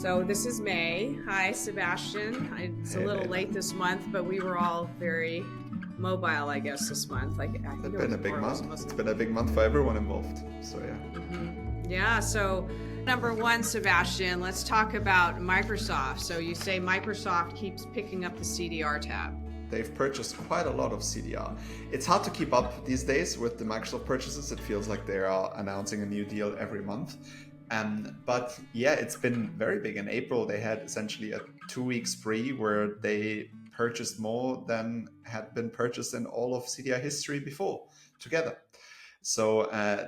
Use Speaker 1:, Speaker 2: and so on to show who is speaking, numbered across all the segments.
Speaker 1: So this is May. Hi, Sebastian. It's a
Speaker 2: Hey,
Speaker 1: little
Speaker 2: Leila.
Speaker 1: late this month, but we were all very mobile, I guess, this month. I think
Speaker 2: It's
Speaker 1: it
Speaker 2: been
Speaker 1: was
Speaker 2: a big
Speaker 1: more. It was
Speaker 2: month.
Speaker 1: most.
Speaker 2: It's been a big month for everyone involved. So yeah,
Speaker 1: Yeah. So number one, Sebastian, let's talk about Microsoft. So you say Microsoft keeps picking up the CDR tab.
Speaker 2: they've purchased quite a lot of CDR. It's hard to keep up these days with the Microsoft purchases. It feels like they are announcing a new deal every month. But yeah, it's been very big. In April, they had essentially a 2 week spree where they purchased more than had been purchased in all of CDR history before together. So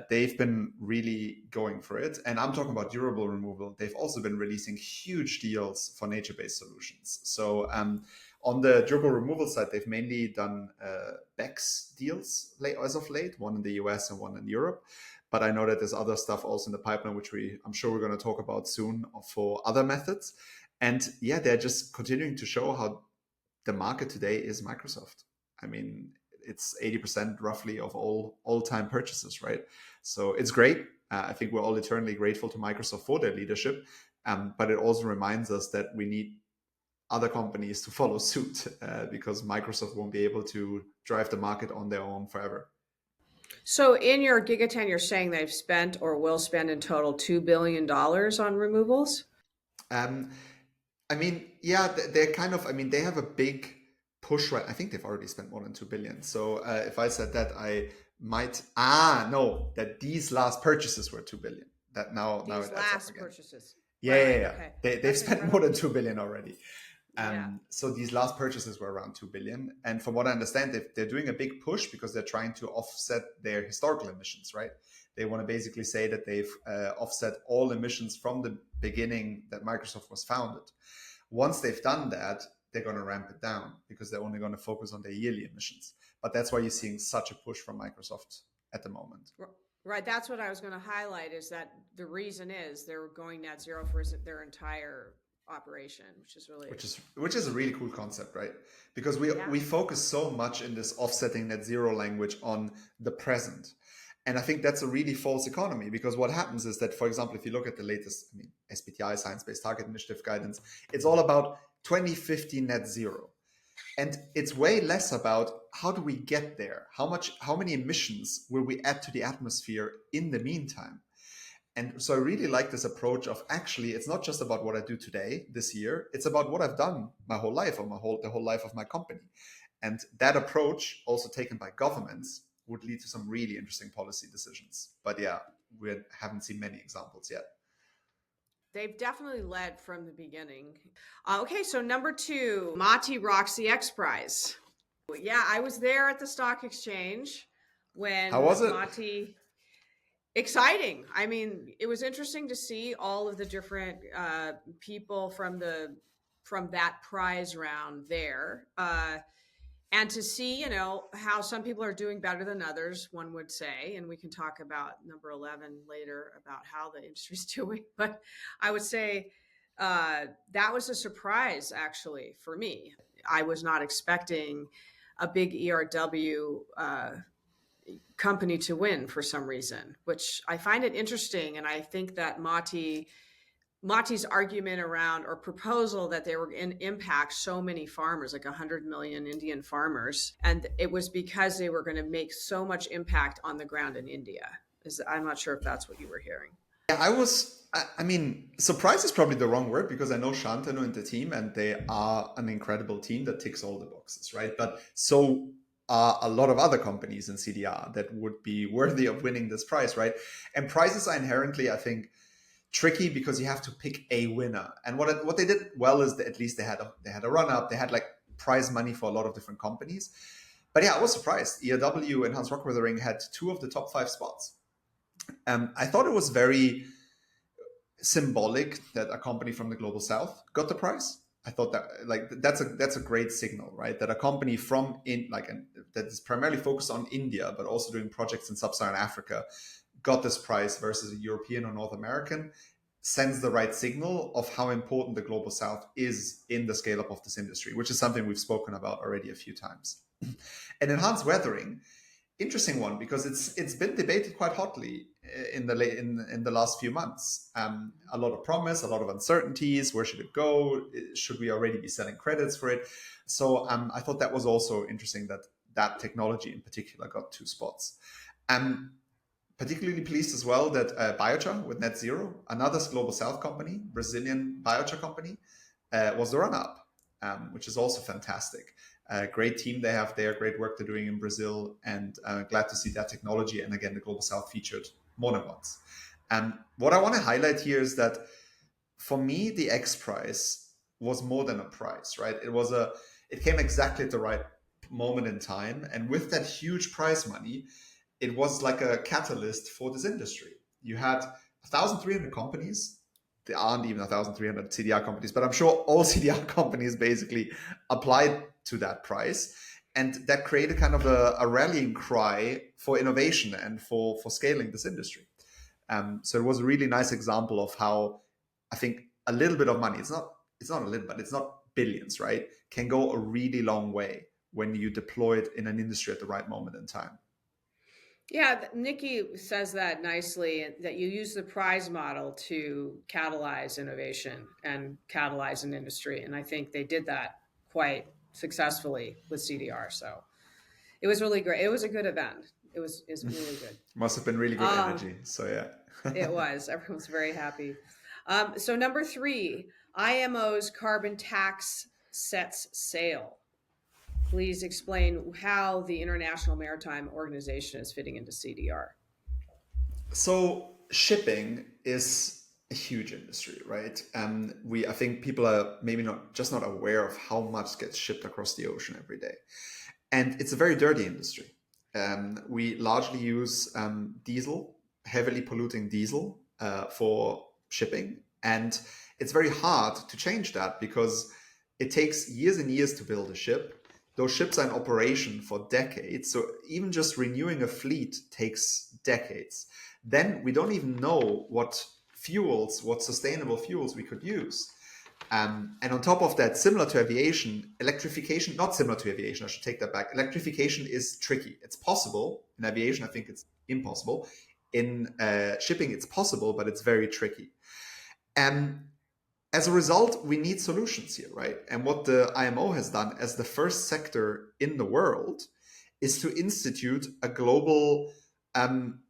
Speaker 2: they've been really going for it. And I'm talking about durable removal. They've also been releasing huge deals for nature-based solutions. So on the durable removal side, they've mainly done BEX deals as of late, one in the US and one in Europe. But I know that there's other stuff also in the pipeline, which I'm sure we're going to talk about soon for other methods. And yeah, they're just continuing to show how the market today is Microsoft. I mean, it's 80% roughly of all time purchases, right? So it's great. I think we're all eternally grateful to Microsoft for their leadership, but it also reminds us that we need other companies to follow suit because Microsoft won't be able to drive the market on their own forever.
Speaker 1: So in your Giga Ten, you're saying they've spent or will spend in total $2 billion on removals?
Speaker 2: Um, I mean, yeah, they're kind of. I mean, they have a big push. Right, I think they've already spent more than 2 billion. So if I said that, I might. No, that these last purchases were 2 billion. That now
Speaker 1: These
Speaker 2: it adds up
Speaker 1: last
Speaker 2: again.
Speaker 1: purchases.
Speaker 2: Yeah,
Speaker 1: Right,
Speaker 2: yeah,
Speaker 1: right.
Speaker 2: yeah.
Speaker 1: Okay.
Speaker 2: They've
Speaker 1: That's
Speaker 2: spent more than
Speaker 1: incredible.
Speaker 2: 2 billion already.
Speaker 1: Yeah.
Speaker 2: So these last purchases were around 2 billion, and from what I understand, they're doing a big push because they're trying to offset their historical emissions. Right? They want to basically say that they've offset all emissions from the beginning that Microsoft was founded. Once they've done that, they're going to ramp it down because they're only going to focus on their yearly emissions. But that's why you're seeing such a push from Microsoft at the moment.
Speaker 1: Right. That's what I was going to highlight is that the reason is they're going net zero for their entire operation, which is really,
Speaker 2: Which is a really cool concept, right? Because we
Speaker 1: yeah.
Speaker 2: we focus so much in this offsetting net zero language on the present. And I think that's a really false economy because what happens is that, for example, if you look at the latest, SBTI, Science Based Target Initiative guidance, it's all about 2050 net zero. And it's way less about how do we get there? How many emissions will we add to the atmosphere in the meantime? And so I really like this approach of actually, it's not just about what I do today, this year. It's about what I've done my whole life or the whole life of my company. And that approach, also taken by governments, would lead to some really interesting policy decisions. But yeah, we haven't seen many examples yet.
Speaker 1: They've definitely led from the beginning. Okay, so number two, Mati rocks the X Prize. Yeah, I was there at the stock exchange
Speaker 2: How
Speaker 1: when
Speaker 2: was it?
Speaker 1: Mati. Exciting. I mean, it was interesting to see all of the different people from that prize round there. And to see, how some people are doing better than others, one would say, and we can talk about number 11 later about how the industry's doing. But I would say that was a surprise, actually, for me. I was not expecting a big ERW company to win for some reason, which I find it interesting. And I think that Mati's argument around or proposal that they were in impact so many farmers, like 100 million Indian farmers, and it was because they were going to make so much impact on the ground in India. I'm not sure if that's what you were hearing.
Speaker 2: Yeah, I mean, surprise is probably the wrong word because I know Shantanu and the team, and they are an incredible team that ticks all the boxes, right? But so are a lot of other companies in CDR that would be worthy of winning this prize, right? And prizes are inherently, I think, tricky because you have to pick a winner. And what they did well is that at least they had a run up, they had like prize money for a lot of different companies. But yeah, I was surprised. ERW and Hans Rock Weathering had two of the top five spots. I thought it was very symbolic that a company from the global south got the prize. I thought that that's a great signal, right? That a company from that is primarily focused on India, but also doing projects in sub-Saharan Africa, got this prize versus a European or North American, sends the right signal of how important the global south is in the scale up of this industry, which is something we've spoken about already a few times. And enhanced weathering, interesting one because it's been debated quite hotly in the last few months. A lot of promise, a lot of uncertainties. Where should it go? Should we already be selling credits for it? So I thought that was also interesting that that technology in particular got two spots. I'm particularly pleased as well that Biochar with Net Zero, another global south company, Brazilian biochar company, was the runner-up, which is also fantastic. Great team they have there, great work they're doing in Brazil, and glad to see that technology. And again, the Global South featured more than once. What I want to highlight here is that for me, the X prize was more than a prize, right? It came exactly at the right moment in time, and with that huge prize money, it was like a catalyst for this industry. You had 1,300 companies. There aren't even 1,300 CDR companies, but I'm sure all CDR companies basically applied to that price. And that created kind of a rallying cry for innovation and for scaling this industry. So it was a really nice example of how I think a little bit of money, it's not a little, but it's not billions, right? Can go a really long way when you deploy it in an industry at the right moment in time.
Speaker 1: Yeah, Nikki says that nicely, that you use the prize model to catalyze innovation and catalyze an industry. And I think they did that quite successfully with CDR. So it was really great. It was a good event. It was really good.
Speaker 2: Must have been really good
Speaker 1: Um,
Speaker 2: energy. So yeah.
Speaker 1: it was. Everyone was very happy. So number three, IMO's carbon tax sets sail. Please explain how the International Maritime Organization is fitting into CDR.
Speaker 2: So shipping is a huge industry, right? I think people are maybe not aware of how much gets shipped across the ocean every day, and it's a very dirty industry. We largely use diesel, heavily polluting diesel, for shipping, and it's very hard to change that because it takes years and years to build a ship. Those ships are in operation for decades, so even just renewing a fleet takes decades. Then we don't even know what sustainable fuels we could use. And on top of that, similar to aviation, electrification, not similar to aviation, I should take that back. Electrification is tricky. It's possible. In aviation, I think it's impossible. In shipping, it's possible, but it's very tricky. And as a result, we need solutions here, right? And what the IMO has done as the first sector in the world is to institute a global,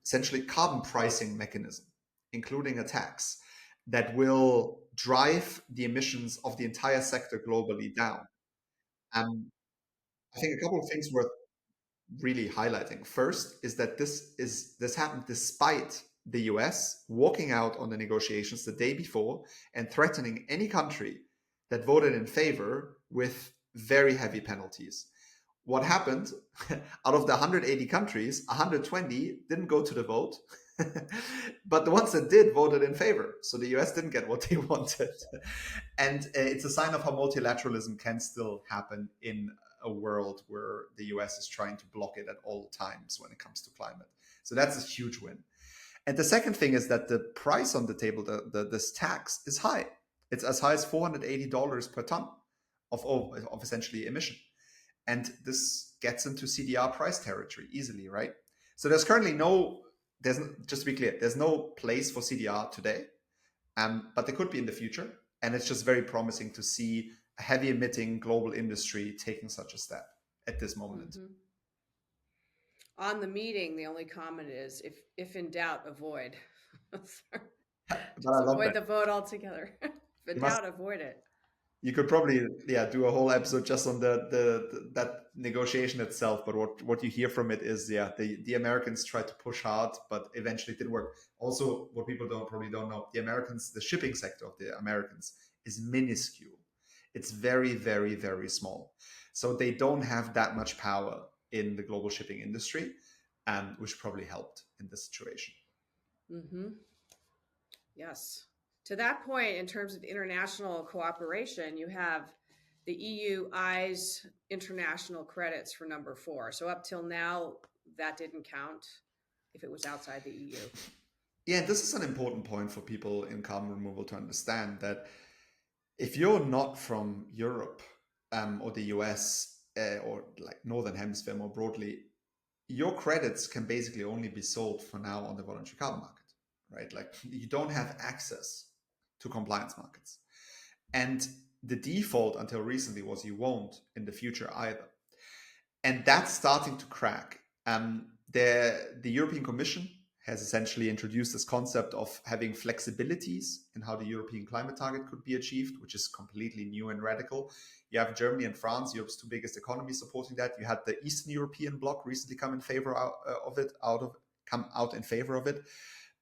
Speaker 2: essentially carbon pricing mechanism, including a tax that will drive the emissions of the entire sector globally down. Um, I think a couple of things worth really highlighting. First is that this happened despite the US walking out on the negotiations the day before and threatening any country that voted in favor with very heavy penalties. What happened? Out of the 180 countries, 120 didn't go to the vote, but the ones that did voted in favor. So the US didn't get what they wanted. And it's a sign of how multilateralism can still happen in a world where the US is trying to block it at all times when it comes to climate. So that's a huge win. And the second thing is that the price on the table, this tax, is high. It's as high as $480 per ton of essentially emission. And this gets into CDR price territory easily, right? So there's currently just to be clear, there's no place for CDR today, but there could be in the future. And it's just very promising to see a heavy emitting global industry taking such a step at this moment.
Speaker 1: Mm-hmm. On the meeting, the only comment is if in doubt, avoid.
Speaker 2: But I
Speaker 1: Just
Speaker 2: love
Speaker 1: avoid
Speaker 2: that.
Speaker 1: the vote altogether. If in
Speaker 2: You must
Speaker 1: doubt, avoid it.
Speaker 2: you could probably do a whole episode just on that negotiation itself, but what you hear from it is the Americans tried to push hard, but eventually it didn't work. Also, what people probably don't know, the shipping sector of the Americans is minuscule. It's very, very, very small, so they don't have that much power in the global shipping industry, which probably helped in this situation.
Speaker 1: Mm-hmm. Yes. To that point, in terms of international cooperation, you have the EU eyes international credits for number four. So up till now, that didn't count if it was outside the EU.
Speaker 2: Yeah, this is an important point for people in carbon removal to understand that if you're not from Europe or the US or like Northern Hemisphere more broadly, your credits can basically only be sold for now on the voluntary carbon market, right? Like you don't have access to compliance markets. And the default until recently was you won't in the future either. And that's starting to crack. The European Commission has essentially introduced this concept of having flexibilities in how the European climate target could be achieved, which is completely new and radical. You have Germany and France, Europe's two biggest economies, supporting that. You had the Eastern European bloc recently come in favor of it, come out in favor of it.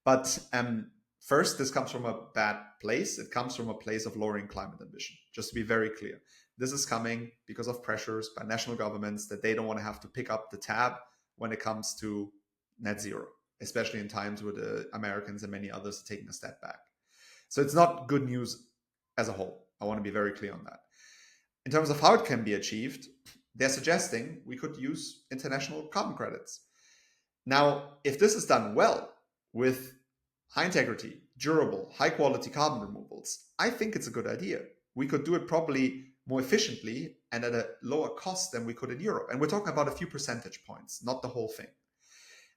Speaker 2: But first, this comes from a bad place. It comes from a place of lowering climate ambition. Just to be very clear, this is coming because of pressures by national governments that they don't want to have to pick up the tab when it comes to net zero, especially in times where the Americans and many others are taking a step back. So it's not good news as a whole. I want to be very clear on that. In terms of how it can be achieved, they're suggesting we could use international carbon credits. Now, if this is done well with high integrity, durable, high quality carbon removals, I think it's a good idea. We could do it probably more efficiently and at a lower cost than we could in Europe. And we're talking about a few percentage points, not the whole thing.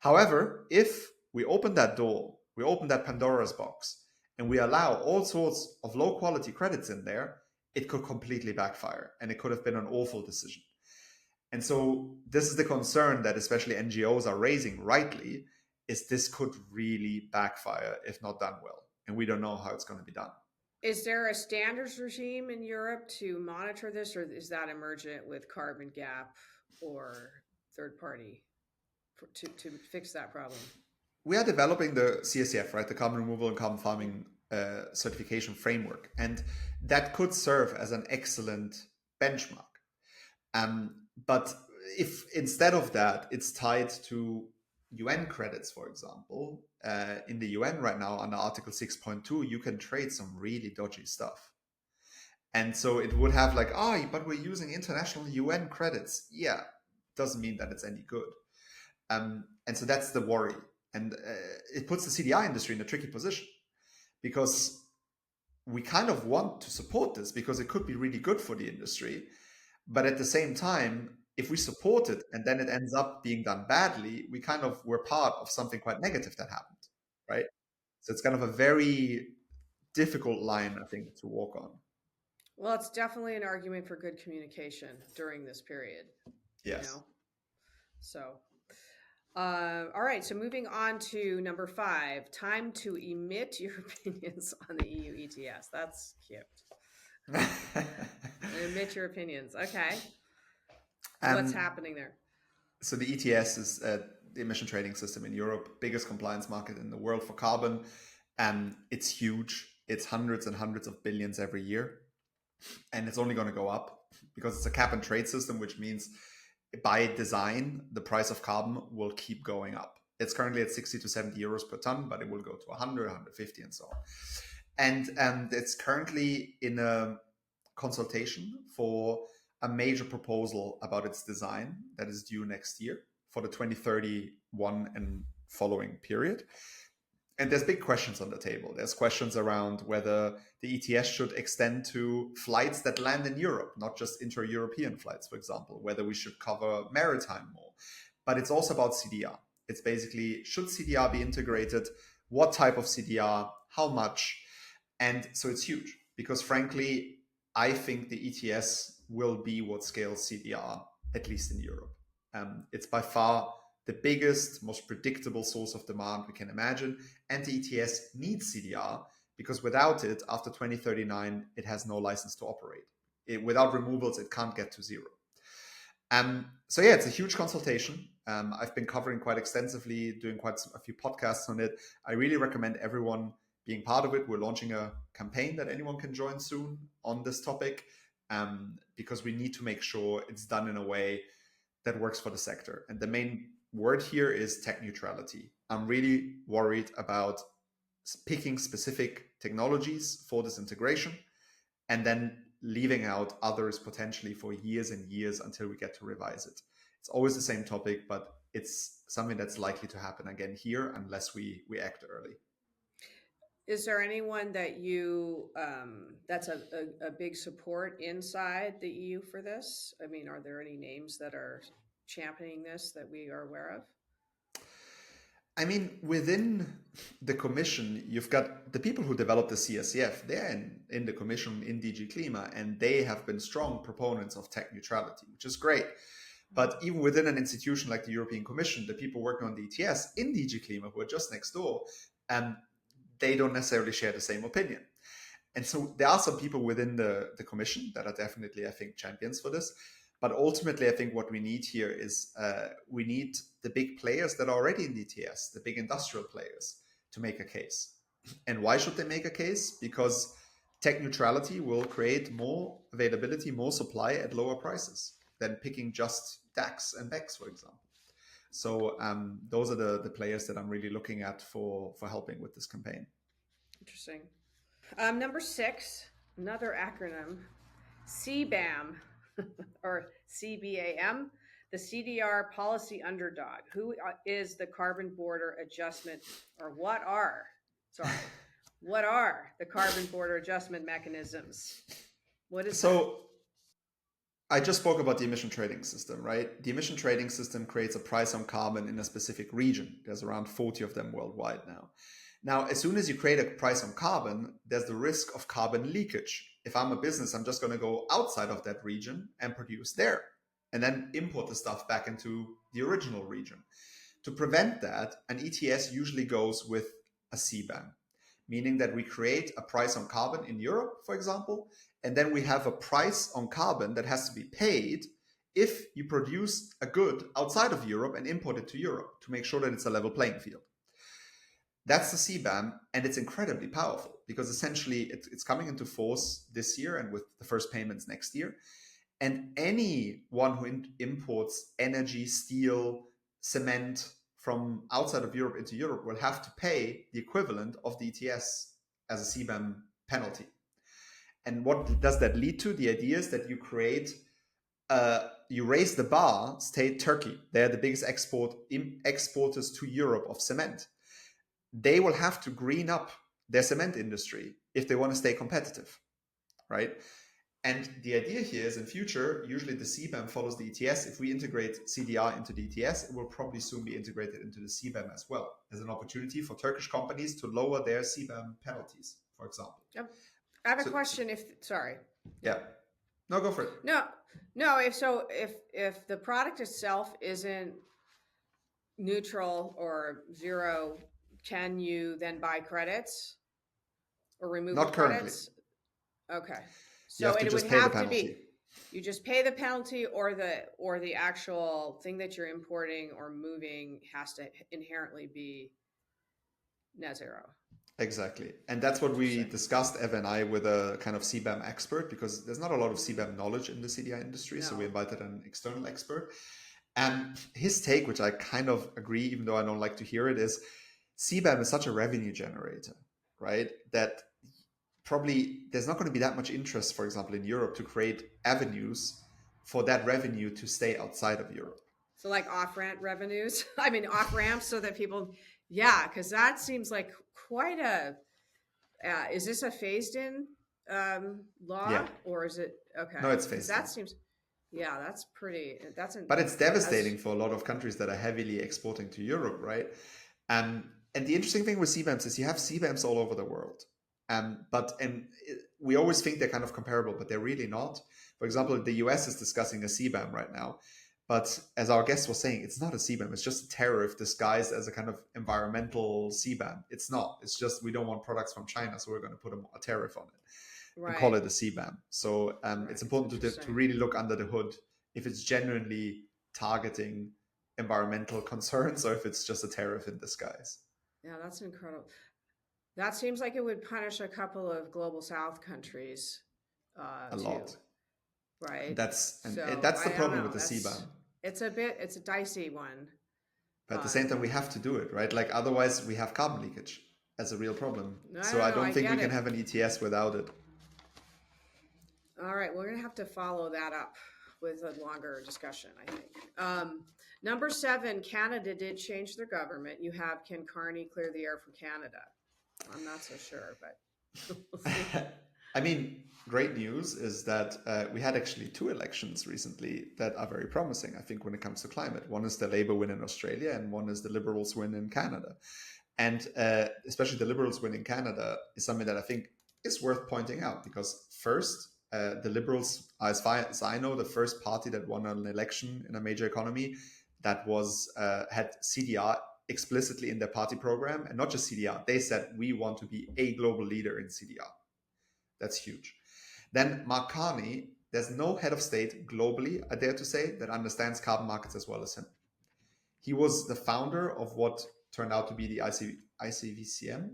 Speaker 2: However, if we open that door, we open that Pandora's box, and we allow all sorts of low quality credits in there, it could completely backfire and it could have been an awful decision. And so this is the concern that especially NGOs are raising rightly, is this could really backfire if not done well. And we don't know how it's going to be done.
Speaker 1: Is there a standards regime in Europe to monitor this, or is that emergent with Carbon Gap or third party to fix that problem?
Speaker 2: We are developing the CSCF, right, the carbon removal and carbon farming certification framework, and that could serve as an excellent benchmark. But if instead of that, it's tied to UN credits, for example, in the UN right now under Article 6.2, you can trade some really dodgy stuff. And so it would have like, but we're using international UN credits. Yeah, doesn't mean that it's any good. And so that's the worry. And it puts the CDI industry in a tricky position because we kind of want to support this because it could be really good for the industry. But at the same time, if we support it and then it ends up being done badly, we're part of something quite negative that happened, right? So it's kind of a very difficult line, I think, to walk on.
Speaker 1: Well, it's definitely an argument for good communication during this period, you
Speaker 2: Yes.
Speaker 1: know? So, all right. So moving on to number 5, time to emit your opinions on the EU ETS. That's cute. Admit your opinions. Okay. What's
Speaker 2: um,
Speaker 1: happening there?
Speaker 2: so the ETS is the emission trading system in Europe, biggest compliance market in the world for carbon. It's huge. It's hundreds and hundreds of billions every year. And it's only going to go up because it's a cap and trade system, which means by design, the price of carbon will keep going up. It's currently at 60 to 70 euros per ton, but it will go to 100, 150, and so on. And it's currently in a consultation for a major proposal about its design that is due next year for the 2031 and following period. And there's big questions on the table. There's questions around whether the ETS should extend to flights that land in Europe, not just inter-European flights, for example, whether we should cover maritime more. But it's also about CDR. It's basically, should CDR be integrated? What type of CDR? How much? And so it's huge because frankly, I think the ETS will be what scales CDR, at least in Europe. It's by far the biggest, most predictable source of demand we can imagine. And the ETS needs CDR because without it, after 2039, it has no license to operate. Without removals, it can't get to zero. So yeah, it's a huge consultation. I've been covering quite extensively, doing quite a few podcasts on it. I really recommend everyone being part of it. We're launching a campaign that anyone can join soon on this topic because we need to make sure it's done in a way that works for the sector. And the main word here is tech neutrality. I'm really worried about picking specific technologies for this integration and then leaving out others potentially for years and years until we get to revise it. It's always the same topic, but it's something that's likely to happen again here unless we act early.
Speaker 1: Is there anyone that that's a big support inside the EU for this? I mean, are there any names that are championing this that we are aware of?
Speaker 2: I mean, within the commission, you've got the people who developed the CSCF, they're in the commission in DG Klima, and they have been strong proponents of tech neutrality, which is great. But even within an institution like the European Commission, the people working on the ETS in DG Klima, who are just next door, um, they don't necessarily share the same opinion. And so there are some people within the commission that are definitely, I think, champions for this. But ultimately, I think what we need here is we need the big players that are already in DTS, the big industrial players, to make a case. And why should they make a case? Because tech neutrality will create more availability, more supply at lower prices than picking just DAX and BEX, for example. So those are the players that I'm really looking at for helping with this campaign.
Speaker 1: Interesting. Number 6, another acronym, CBAM or CBAM, the CDR policy underdog. Who is the carbon border adjustment, or what are the carbon border adjustment mechanisms? What is
Speaker 2: so? I just spoke about the emission trading system, right? The emission trading system creates a price on carbon in a specific region. There's around 40 of them worldwide now. Now, as soon as you create a price on carbon, there's the risk of carbon leakage. If I'm a business, I'm just going to go outside of that region and produce there and then import the stuff back into the original region. To prevent that, an ETS usually goes with a CBAM, meaning that we create a price on carbon in Europe, for example, and then we have a price on carbon that has to be paid if you produce a good outside of Europe and import it to Europe to make sure that it's a level playing field. That's the CBAM, and it's incredibly powerful because essentially it's coming into force this year and with the first payments next year. And anyone who imports energy, steel, cement from outside of Europe into Europe will have to pay the equivalent of the ETS as a CBAM penalty. And what does that lead to? The idea is that you create, you raise the bar. State Turkey, they're the biggest exporters to Europe of cement. They will have to green up their cement industry if they want to stay competitive, right? And the idea here is in future, usually the CBAM follows the ETS. If we integrate CDR into the ETS, it will probably soon be integrated into the CBAM as well as an opportunity for Turkish companies to lower their CBAM penalties, for example.
Speaker 1: Yep. I have a question. Sorry.
Speaker 2: Yeah. No, go for it.
Speaker 1: No. If the product itself isn't neutral or zero, can you then buy credits or remove
Speaker 2: Not
Speaker 1: credits?
Speaker 2: Currently.
Speaker 1: Okay.
Speaker 2: So you have to just pay the penalty.
Speaker 1: You just pay the penalty, or the actual thing that you're importing or moving has to inherently be net zero.
Speaker 2: Exactly. And that's what we discussed, Ev and I, with a kind of CBAM expert, because there's not a lot of CBAM knowledge in the CDI industry. No. So we invited an external expert. And his take, which I kind of agree, even though I don't like to hear it, is CBAM is such a revenue generator, right? That probably there's not going to be that much interest, for example, in Europe to create avenues for that revenue to stay outside of Europe.
Speaker 1: So like off-ramp revenues, off ramps so that people, because that seems like quite a, is this a phased in law or is it, okay.
Speaker 2: No, it's phased in.
Speaker 1: That seems, that's pretty,
Speaker 2: but it's devastating for a lot of countries that are heavily exporting to Europe, right? And the interesting thing with CBAMs is you have CBAMs all over the world. But we always think they're kind of comparable, but they're really not. For example, the US is discussing a CBAM right now. But as our guest was saying, it's not a CBAM. It's just a tariff disguised as a kind of environmental CBAM. It's not. It's just we don't want products from China, so we're going to put a tariff on it and call it a CBAM. So it's important to really look under the hood if it's genuinely targeting environmental concerns or if it's just a tariff in disguise.
Speaker 1: Yeah, that's incredible. That seems like it would punish a couple of global South countries.
Speaker 2: A lot.
Speaker 1: Right.
Speaker 2: That's the problem with the CBAM.
Speaker 1: It's a dicey one.
Speaker 2: But at the same time, we have to do it, right? Like otherwise we have carbon leakage as a real problem. I don't think we can have an ETS without it.
Speaker 1: All right. We're going to have to follow that up with a longer discussion, I think. Number 7, Canada did change their government. You have, can Carney clear the air for Canada? I'm not so sure, but we'll see.
Speaker 2: I mean, great news is that we had actually two elections recently that are very promising, I think, when it comes to climate. One is the Labour win in Australia, and one is the Liberals win in Canada. And especially the Liberals win in Canada is something that I think is worth pointing out because, first, the Liberals, as far as I know, the first party that won an election in a major economy that was had CDR explicitly in their party program, and not just CDR. They said we want to be a global leader in CDR. That's huge. Then Mark Carney, there's no head of state globally, I dare to say, that understands carbon markets as well as him. He was the founder of what turned out to be the ICVCM.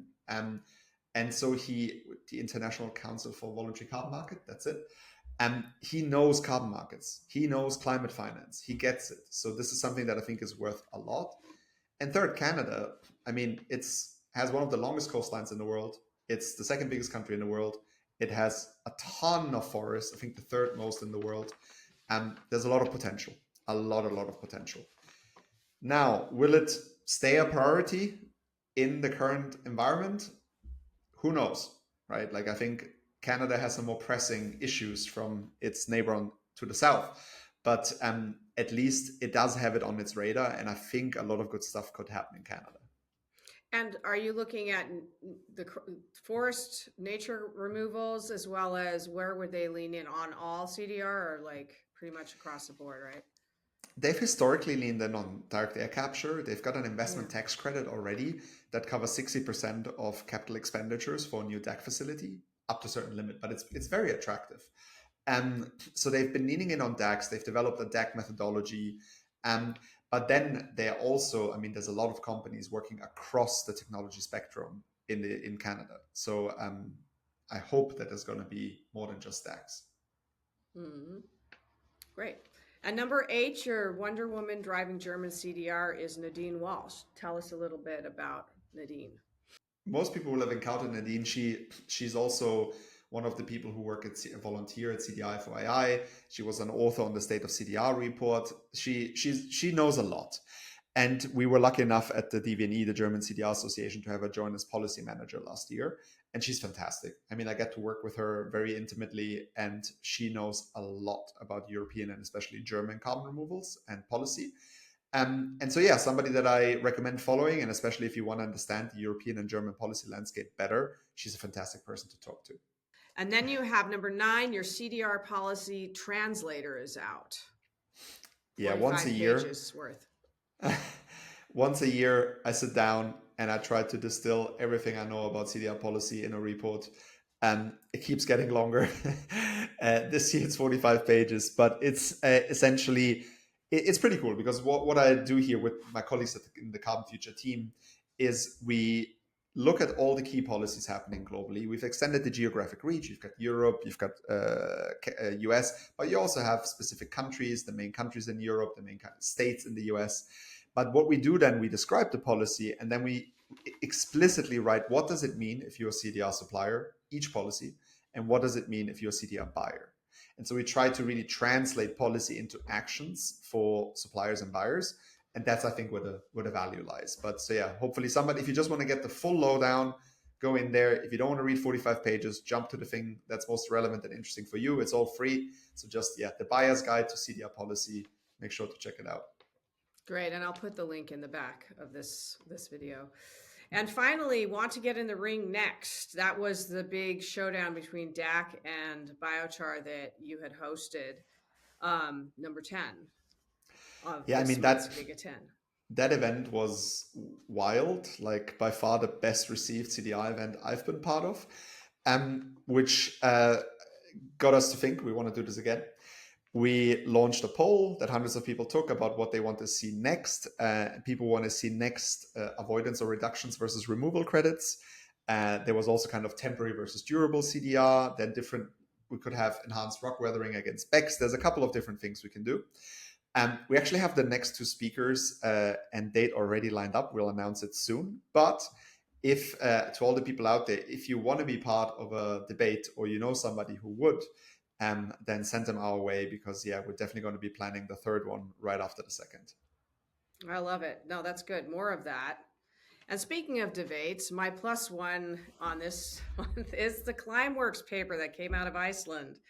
Speaker 2: And so the International Council for Voluntary Carbon Market, that's it. And he knows carbon markets. He knows climate finance. He gets it. So this is something that I think is worth a lot. And third, Canada. I mean, it's has one of the longest coastlines in the world. It's the second biggest country in the world. It has a ton of forests. I think the third most in the world. And there's a lot of potential. A lot of potential. Now, will it stay a priority in the current environment? Who knows, right? Like, I think Canada has some more pressing issues from its neighbor to the south, but at least it does have it on its radar, and I think a lot of good stuff could happen in Canada.
Speaker 1: And are you looking at the forest nature removals as well as where would they lean in on all CDR or like pretty much across the board, right?
Speaker 2: They've historically leaned in on direct air capture. They've got an
Speaker 1: Yeah.
Speaker 2: investment tax credit already that covers 60% of capital expenditures for a new DAC facility up to a certain limit, but it's very attractive. So they've been leaning in on DACs. They've developed a DAC methodology. But then they're also, I mean, there's a lot of companies working across the technology spectrum in Canada. So I hope that there's going to be more than just DACs.
Speaker 1: Hmm. Great. And number eight, your Wonder Woman driving German CDR is Nadine Walsh. Tell us a little bit about Nadine.
Speaker 2: Most people will have encountered Nadine. She's also one of the people who work at volunteer at CDI for AI. She was an author on the State of CDR report. She knows a lot. And we were lucky enough at the DVNE, the German CDR Association, to have her join as policy manager last year. And she's fantastic. I mean, I get to work with her very intimately, and she knows a lot about European and especially German carbon removals and policy. And so, yeah, somebody that I recommend following, and especially if you want to understand the European and German policy landscape better, she's a fantastic person to talk to.
Speaker 1: And then you have number nine, your CDR policy translator is out.
Speaker 2: Yeah, once a
Speaker 1: 45
Speaker 2: year,
Speaker 1: pages worth.
Speaker 2: once a year, I sit down and I try to distill everything I know about CDR policy in a report. And it keeps getting longer. This year it's 45 pages, but it's essentially it's pretty cool because what I do here with my colleagues in the Carbon Future team is we look at all the key policies happening globally. We've extended the geographic reach. You've got Europe, you've got US, but you also have specific countries, the main countries in Europe, the main states in the US. But what we do then, we describe the policy and then we explicitly write what does it mean if you're a CDR supplier, each policy, and what does it mean if you're a CDR buyer. And so we try to really translate policy into actions for suppliers and buyers. And that's, I think, where the value lies. But so, yeah, hopefully somebody, if you just want to get the full lowdown, go in there. If you don't want to read 45 pages, jump to the thing that's most relevant and interesting for you. It's all free. So just, yeah, the buyer's guide to CDR policy. Make sure to check it out.
Speaker 1: Great. And I'll put the link in the back of this video. And finally, want to get in the ring next. That was the big showdown between DAC and Biochar that you had hosted, number 10 of
Speaker 2: Yeah, I
Speaker 1: this
Speaker 2: mean,
Speaker 1: month's Giga 10.
Speaker 2: that event was wild, like by far the best received CDI event I've been part of, which got us to think we want to do this again. We launched a poll that hundreds of people took about what they want to see next. People want to see next avoidance or reductions versus removal credits. There was also kind of temporary versus durable CDR. Then we could have enhanced rock weathering against BECS. There's a couple of different things we can do. We actually have the next two speakers and date already lined up. We'll announce it soon. But if to all the people out there, if you want to be part of a debate or you know somebody who would, then send them our way because, yeah, we're definitely going to be planning the third one right after the second.
Speaker 1: I love it. No, that's good. More of that. And speaking of debates, my plus one on this month is the Climeworks paper that came out of Iceland,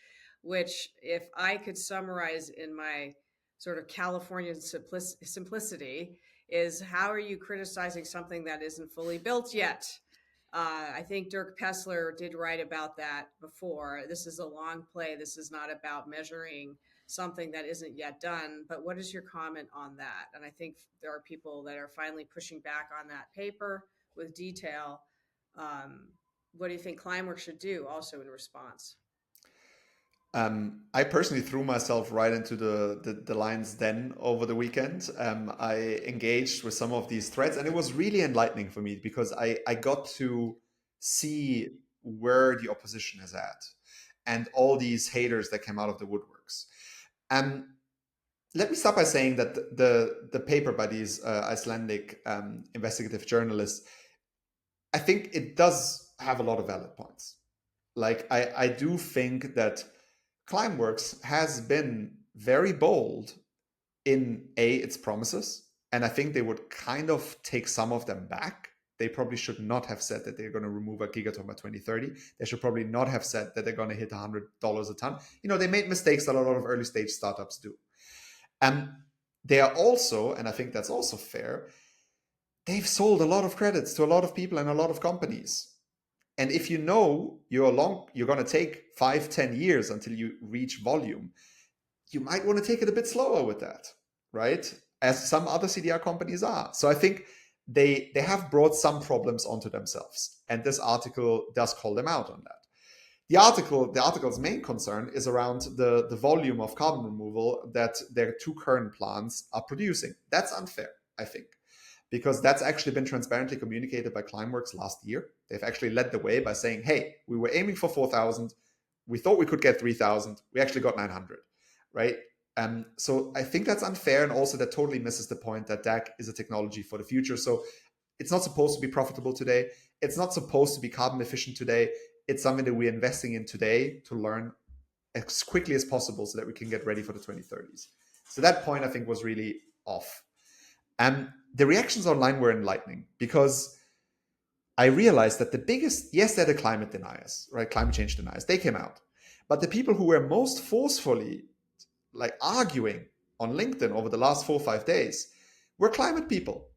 Speaker 1: which, if I could summarize in my sort of Californian simplicity, is how are you criticizing something that isn't fully built yet? I think Dirk Pessler did write about that before. This is a long play. This is not about measuring something that isn't yet done. But what is your comment on that? And I think there are people that are finally pushing back on that paper with detail. Um, what do you think Climeworks should do also in response?
Speaker 2: I personally threw myself right into the lion's den over the weekend. I engaged with some of these threads, and it was really enlightening for me because I got to see where the opposition is at and all these haters that came out of the woodworks. And let me start by saying that the paper by these Icelandic investigative journalists, I think it does have a lot of valid points. Like I do think that Climeworks has been very bold in its promises, and I think they would kind of take some of them back. They probably should not have said that they're going to remove a gigaton by 2030. They should probably not have said that they're going to hit $100 a ton. They made mistakes that a lot of early stage startups do. And they are also, and I think that's also fair, they've sold a lot of credits to a lot of people and a lot of companies. And if you're going to take 5-10 years until you reach volume, you might want to take it a bit slower with that, right? As some other CDR companies are. So I think they have brought some problems onto themselves. And this article does call them out on that. The article's main concern is around the volume of carbon removal that their two current plants are producing. That's unfair, I think, because that's actually been transparently communicated by Climeworks last year. They've actually led the way by saying, hey, we were aiming for 4,000. We thought we could get 3,000. We actually got 900, right? So I think that's unfair, and also that totally misses the point that DAC is a technology for the future. So it's not supposed to be profitable today. It's not supposed to be carbon efficient today. It's something that we're investing in today to learn as quickly as possible so that we can get ready for the 2030s. So that point, I think, was really off. And the reactions online were enlightening because I realized that the biggest, yes, they're the climate deniers, right? Climate change deniers. They came out. But the people who were most forcefully arguing on LinkedIn over the last 4 or 5 days were climate people.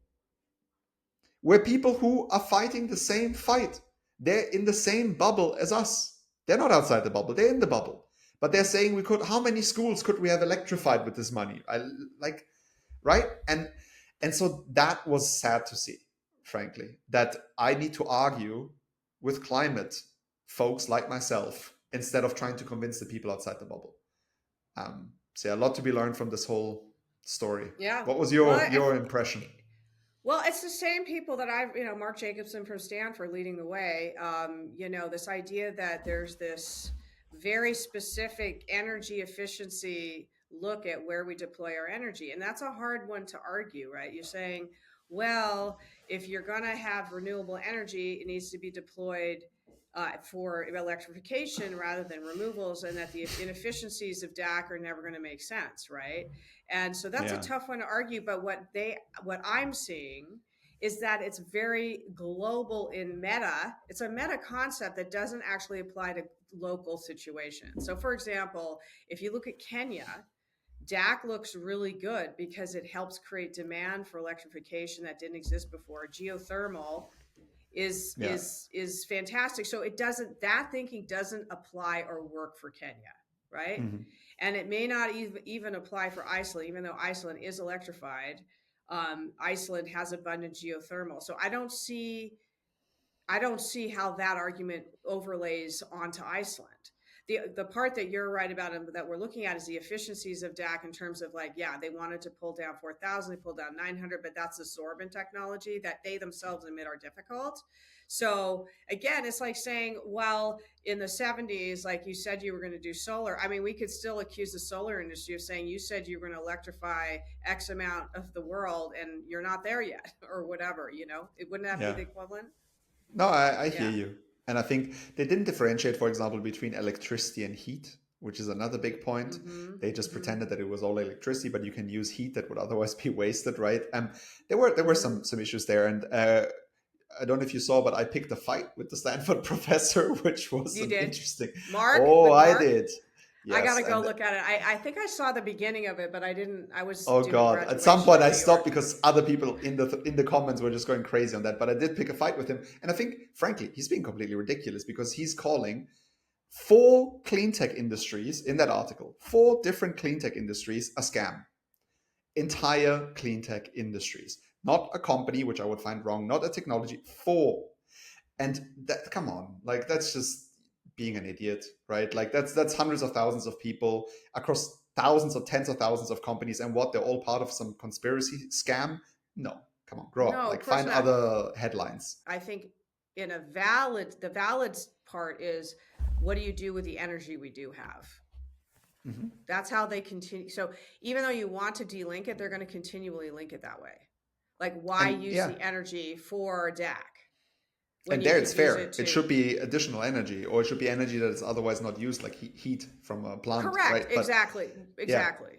Speaker 2: Were people who are fighting the same fight. They're in the same bubble as us. They're not outside the bubble. They're in the bubble. But they're saying how many schools could we have electrified with this money? Right? And so that was sad to see, frankly, that I need to argue with climate folks like myself instead of trying to convince the people outside the bubble. So a lot to be learned from this whole story.
Speaker 1: Yeah.
Speaker 2: What was
Speaker 1: Well,
Speaker 2: your impression?
Speaker 1: well, it's the same people that Mark Jacobson from Stanford leading the way. This idea that there's this very specific energy efficiency look at where we deploy our energy. And that's a hard one to argue, right? You're saying, well, if you're going to have renewable energy, it needs to be deployed for electrification rather than removals, and that the inefficiencies of DAC are never going to make sense, right? And so that's a tough one to argue. But what I'm seeing is that it's very global in meta. It's a meta concept that doesn't actually apply to local situations. So, for example, if you look at Kenya, DAC looks really good because it helps create demand for electrification that didn't exist before. Geothermal is fantastic. So that thinking doesn't apply or work for Kenya, right?
Speaker 2: Mm-hmm.
Speaker 1: And it may not even apply for Iceland, even though Iceland is electrified. Iceland has abundant geothermal. So I don't see how that argument overlays onto Iceland. The part that you're right about and that we're looking at is the efficiencies of DAC in terms of they wanted to pull down 4,000, they pulled down 900, but that's the sorbent technology that they themselves admit are difficult. So again, it's like saying, well, in the 70s, like you said, you were going to do solar. I mean, we could still accuse the solar industry of saying you said you were going to electrify X amount of the world and you're not there yet, or whatever. It wouldn't that be the equivalent?
Speaker 2: No, I hear
Speaker 1: Yeah.
Speaker 2: you. And I think they didn't differentiate, for example, between electricity and heat, which is another big point.
Speaker 1: Mm-hmm.
Speaker 2: They just
Speaker 1: Mm-hmm.
Speaker 2: pretended that it was all electricity, but you can use heat that would otherwise be wasted, right? There were some issues there, and I don't know if you saw, but I picked a fight with the Stanford professor, which was
Speaker 1: You
Speaker 2: an
Speaker 1: did.
Speaker 2: interesting.
Speaker 1: Mark
Speaker 2: Oh,
Speaker 1: with
Speaker 2: I
Speaker 1: Mark.
Speaker 2: did.
Speaker 1: I
Speaker 2: Yes,
Speaker 1: gotta go
Speaker 2: and
Speaker 1: look at it. I think I saw the beginning of it, but I didn't. I was
Speaker 2: oh
Speaker 1: doing
Speaker 2: god! At some
Speaker 1: graduation
Speaker 2: point,
Speaker 1: in
Speaker 2: I
Speaker 1: New
Speaker 2: stopped
Speaker 1: York.
Speaker 2: because other people in the comments were just going crazy on that. But I did pick a fight with him, and I think, frankly, he's being completely ridiculous because he's calling four clean tech industries in that article, four different clean tech industries, a scam. Entire clean tech industries, not a company, which I would find wrong, not a technology. Four, and that, come on, like that's just being an idiot, right? Like that's hundreds of thousands of people across thousands or tens of thousands of companies, and what, they're all part of some conspiracy scam? No, come on, grow up.
Speaker 1: No, of
Speaker 2: Like,
Speaker 1: course
Speaker 2: find
Speaker 1: not.
Speaker 2: other headlines.
Speaker 1: I think the valid part is, what do you do with the energy we do have?
Speaker 2: Hmm.
Speaker 1: That's how they continue. So even though you want to delink it, they're going to continually link it that way. Like, why
Speaker 2: And
Speaker 1: use
Speaker 2: yeah,
Speaker 1: the energy for DAC when
Speaker 2: and
Speaker 1: you
Speaker 2: there
Speaker 1: could
Speaker 2: it's
Speaker 1: use it
Speaker 2: fair. It
Speaker 1: to?
Speaker 2: should be additional energy, or it should be energy that is otherwise not used, like heat from a plant,
Speaker 1: Correct.
Speaker 2: right? But
Speaker 1: Exactly.
Speaker 2: yeah,
Speaker 1: Exactly.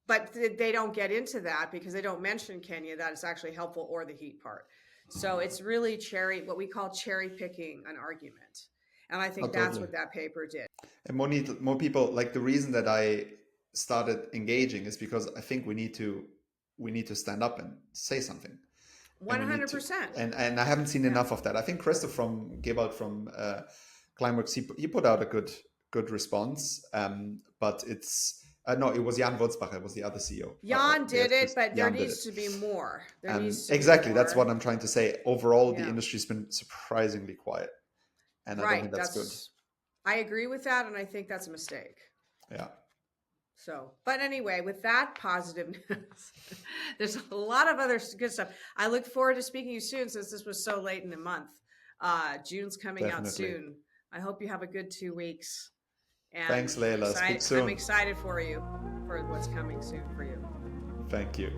Speaker 1: But they don't get into that because they don't mention Kenya, that it's actually helpful, or the heat part. So it's really what we call cherry picking an argument. And I
Speaker 2: oh,
Speaker 1: think that's
Speaker 2: totally.
Speaker 1: what that paper did.
Speaker 2: And more people, like, the reason that I started engaging is because I think we need to stand up and say something, and we need to,
Speaker 1: 100%.
Speaker 2: and I haven't seen
Speaker 1: Yeah.
Speaker 2: enough of that. I think Christoph from Gebald from Climeworks, he put out a good response, but it's no, it was Jan Wurzbacher, was the other CEO.
Speaker 1: Jan
Speaker 2: There's
Speaker 1: did it,
Speaker 2: this,
Speaker 1: but there
Speaker 2: Jan did it.
Speaker 1: needs to be more. There needs to be
Speaker 2: Exactly, that's
Speaker 1: more.
Speaker 2: what I'm trying to say. Overall, the
Speaker 1: Yeah.
Speaker 2: industry's been surprisingly quiet, and I don't think
Speaker 1: Right.
Speaker 2: that's good.
Speaker 1: I agree with that. And I think that's a mistake.
Speaker 2: Yeah,
Speaker 1: So, but anyway, with that positive news, there's a lot of other good stuff. I look forward to speaking to you soon, since this was so late in the month. June's coming out
Speaker 2: definitely.
Speaker 1: soon. I hope you have a good 2 weeks, and
Speaker 2: Thanks, Leila. Speak
Speaker 1: I'm
Speaker 2: soon.
Speaker 1: excited for you, for what's coming soon for you.
Speaker 2: Thank you.